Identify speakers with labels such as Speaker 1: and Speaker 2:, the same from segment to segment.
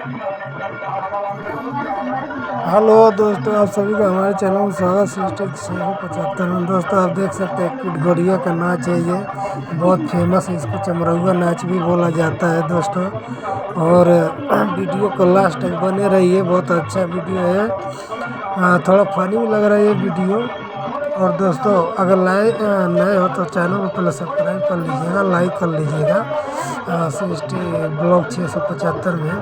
Speaker 1: Hello दोस्तों, आप सभी का हमारे चैनल में स्वागत। 675 में दोस्तों आप देख सकते हैं किडगोरिया का नाच है। ये बहुत फेमस है, इसको चमरौआ नाच भी बोला जाता है दोस्तों। और वीडियो को लास्ट तक बने रहिए, बहुत अच्छा वीडियो है। थोड़ा फनी भी लग रहा है ये वीडियो। और दोस्तों अगर नए हो तो चैनल को पहले सब्सक्राइब कर लीजिएगा, लाइक कर लीजिएगा। 60 ब्लॉग 675 में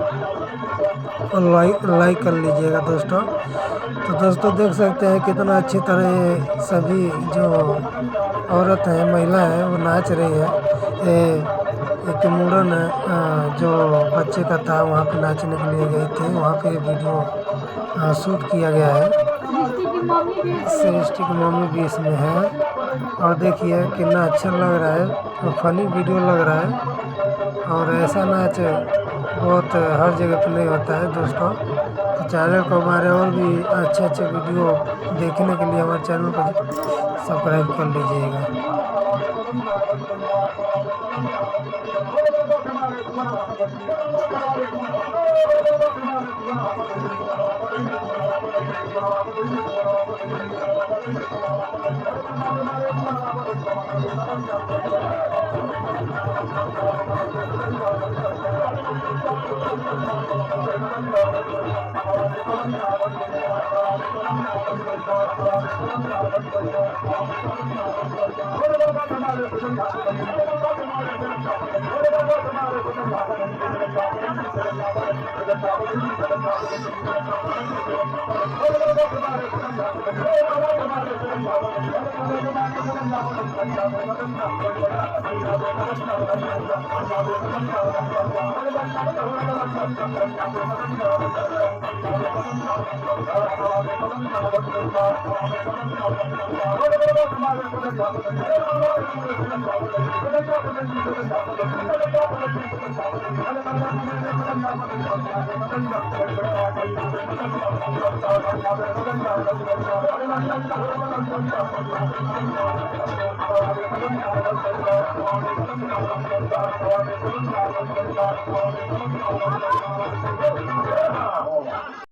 Speaker 1: और लाइक कर लीजिएगा दोस्तों। तो दोस्तों देख सकते हैं कितना अच्छी तरह ये सभी जो औरत है, महिला है, वो नाच रही है। एक मुंडन जो बच्चे का था, वहाँ पे नाचने के लिए गई थी, वहाँ पे वीडियो शूट किया गया है। सृष्टि की मम्मी भी इसमें है। और देखिए कितना अच्छा लग रहा है और फनी वीडियो लग रहा है। और ऐसा नाच बहुत हर जगह पे नहीं होता है दोस्तों। तो चैनल को हमारे और भी अच्छे अच्छे वीडियो देखने के लिए हमारे चैनल को सब्सक्राइब कर लीजिएगा।